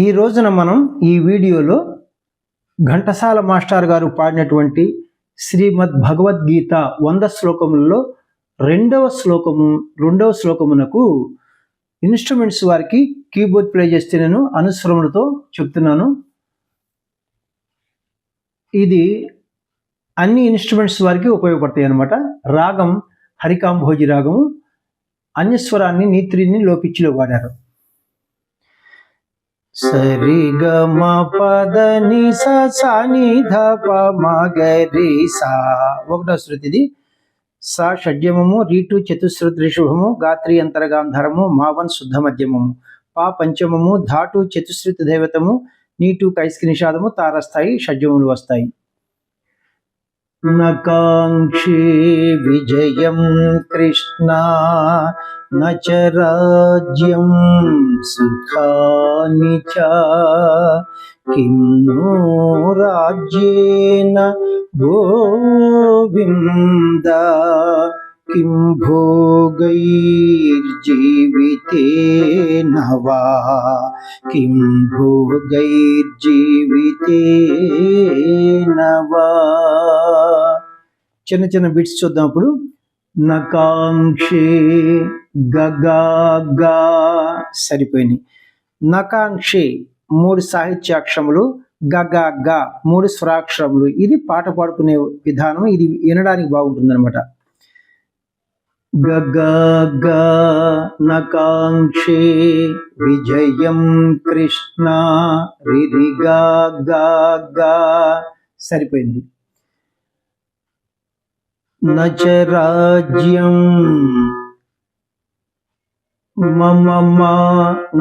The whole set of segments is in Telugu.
ఈ రోజున మనం ఈ వీడియోలో ఘంటసాల మాస్టర్ గారు పాడినటువంటి శ్రీమద్ భగవద్గీత 100 శ్లోకములలో రెండవ శ్లోకమునకు ఇన్స్ట్రుమెంట్స్ వారికి కీబోర్డ్ ప్లే చేస్తే నేను అనుస్వరములతో చెప్తున్నాను. ఇది అన్ని ఇన్స్ట్రుమెంట్స్ వారికి ఉపయోగపడతాయి అన్నమాట. రాగం హరికాంభోజి రాగము, అన్యస్వరాన్ని నీత్రిని లోపిచ్చిలో వాడారు. సరి గ మ పద ని స స ని ధ ప మ గ రి సా ఒకటో శృతి. ఇది సా షడ్జమము, రీటు చతుశ్రుతి రిషభము, గాత్రి అంతరగాంధరము, మావన్ శుద్ధ మధ్యమము, పా పంచమము, ధాటు చతుశ్రుతి దైవతము, నీటు కైస్కి నిషాదము, తారస్థాయి షడ్జములు వస్తాయి. నకాంక్షే విజయం కృష్ణ నచ రాజ్యం సుఖాని చ కిం నో రాజ్యేన గోవింద కిం భోగైర్జీవితేన వా కిం భోగైర్జీవితేన వా. చిన్న చిన్న బిట్స్ చూద్దాం ఇప్పుడు. నకాంక్షే గగా సరిపోయినాయి. నకాంక్షే 3 సాహిత్యాక్షరములు, గగా 3 స్వరాక్షరములు. ఇది పాట పాడుకునే విధానం, ఇది వినడానికి బాగుంటుంది అనమాట. గగా నకాంక్షే విజయం కృష్ణ రిరిగా సరిపోయింది. నచ రాజ్యం మమ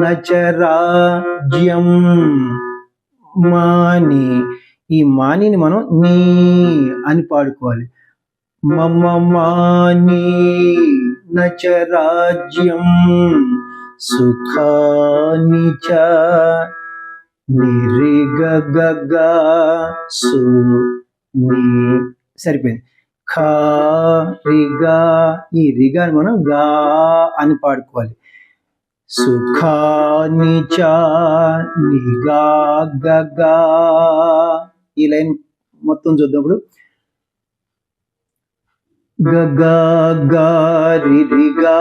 నచ రాజ్యం మాని, ఈ మానిని మనం నీ అని పాడుకోవాలి. మమ మాని నచ రాజ్యం సుఖాని చ నిరిగగా సు ని సరిపోయింది. ఖా రిగా, ఈ రిగాని మనం గా అని పాడుకోవాలి. సుఖాని చ నిగా గగా. ఈ లైన్ మొత్తం చూద్దాం. గగా రిగా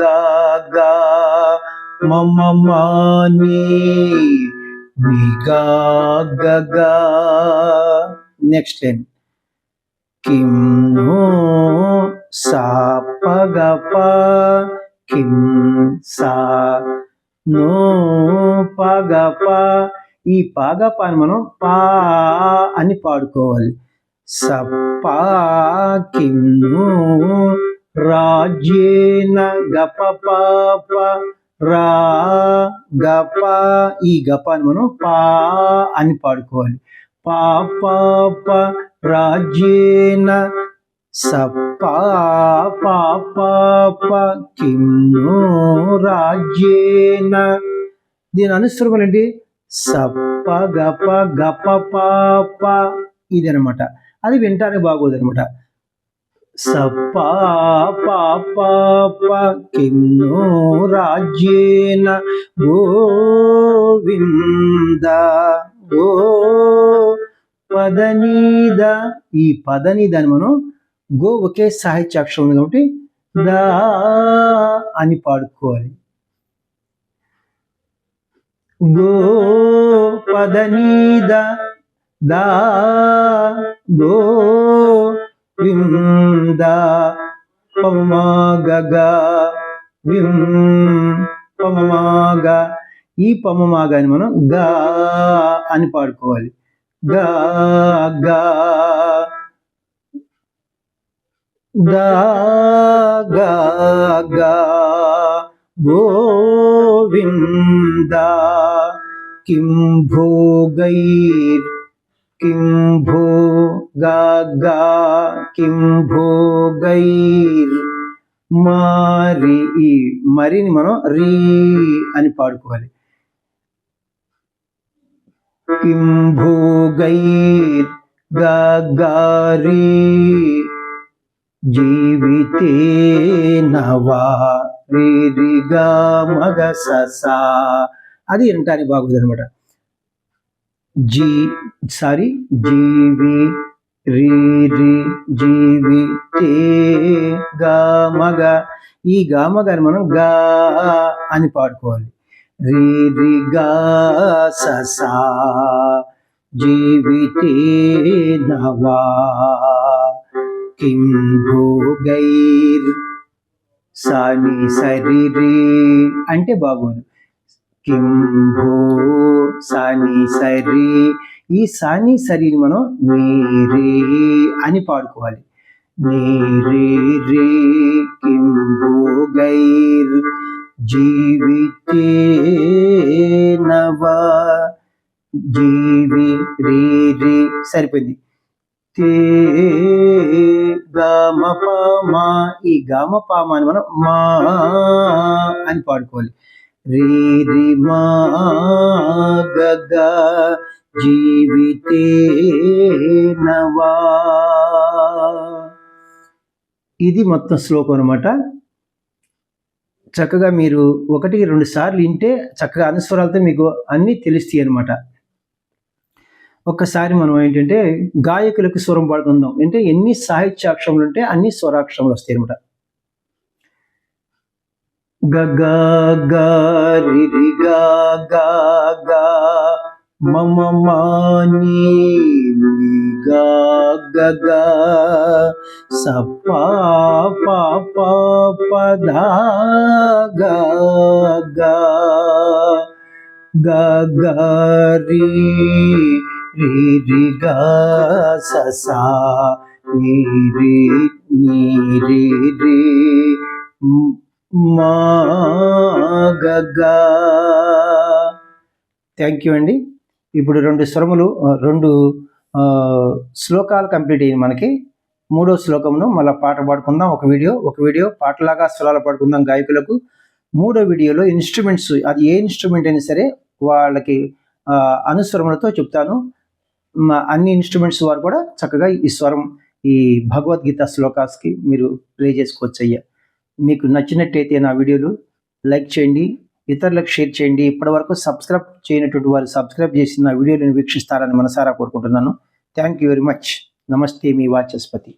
గా మమ మాని నిగా గగా. నెక్స్ట్ లైన్ కిం నో సా పగ ప కిం సా నో పగ ప. ఈ పగ పని మనం పా అని పాడుకోవాలి. సప్పా కిం నో రాజ్యేన గప పాప రా గప. ఈ గపాన్ని మనం పా అని పాడుకోవాలి. పా పాప రాజ్యేన సప్పా పాప కిం నో రాజ్యేన. దీని అనుస్వరం ఏంటి? సప్ప గప గప పాప. ఇది అనమాట. అది వింటానికి బాగోదు అనమాట. సప్పా పాప కిం నో రాజ్యేన గోవింద గో పదనీద. ఈ పదనీదాన్ని మనం గో ఒకే సాహిత్యాక్షరం ఉంది కాబట్టి దా అని పాడుకోవాలి. గో పదనీద దా గో వింద పమమాగగా విం పమమాగా. ఈ పమమాగాని మనం గా అని పాడుకోవాలి. గా గా గా గా గా గోవింద కిం భోగైర్ కిం భోగా కిం భోగైర్ మారి. ఈ మరిని మనం రీ అని పాడుకోవాలి. కిం భోగైర్ గారి జీవితేన వా రి రి గా మగ స సా అది వినటానికి బాగుంది అనమాట. జీవి రీ రి జీవి తే గామగ. ఈ గామగాని మనం గా అని పాడుకోవాలి. రీ రి గా సా జీవితే నవా కిం భోగైర్ సాని సరి రి అంటే బాగోదు. కిం భో సాని సరి, ఈ సాని సరిని మనం నీరే అని పాడుకోవాలి. నీరే రే కిం భోగైర్ జీవితే నవా జీవి రే రే సరిపోయింది. తే గామపమా, ఈ గామపమా అని మనం మా అని పాడుకోవాలి. రే రి మా గ జీవితే నవా. ఇది మొత్తం శ్లోకం అనమాట. చక్కగా మీరు 1-2 సార్లు వింటే చక్కగా అనుస్వరాలతో మీకు అన్నీ తెలుస్తాయి అనమాట. ఒక్కసారి మనం ఏంటంటే గాయకులకు స్వరం పాడుకుందాం. అంటే ఎన్ని సాహిత్యాక్షరములు ఉంటే అన్ని స్వరాక్షరములు వస్తాయి అనమాట. గ గ గ రి రి గ గ గ మమ మాని గ గ గ స ప ప ప ప ధ గ గ గ గ రి రి రి గ స సా ని రి రి మా గ గ. థ్యాంక్ యూ అండి. ఇప్పుడు 2 స్వరములు 2 శ్లోకాలు కంప్లీట్ అయ్యింది మనకి. 3వ శ్లోకమును మళ్ళీ పాట పాడుకుందాం. ఒక వీడియో పాటలాగా స్వరాలు పాడుకుందాం గాయకులకు. 3వ వీడియోలో ఇన్స్ట్రుమెంట్స్, అది ఏ ఇన్స్ట్రుమెంట్ అయినా సరే వాళ్ళకి అనుస్వరములతో చెప్తాను. అన్ని ఇన్స్ట్రుమెంట్స్ వారు కూడా చక్కగా ఈ స్వరం, ఈ భగవద్గీత శ్లోకాస్కి మీరు ప్లే చేసుకోవచ్చు అయ్యా. మీకు నచ్చినట్టయితే నా వీడియోలు లైక్ చేయండి, ఇతరులకు షేర్ చేయండి. ఇప్పటివరకు సబ్స్క్రైబ్ చేయనటువంటి వారు సబ్స్క్రైబ్ చేసి నా వీడియోలను వీక్షిస్తారని మనసారా కోరుకుంటున్నాను. Thank you very much. నమస్తే, మీ వాచస్పతి.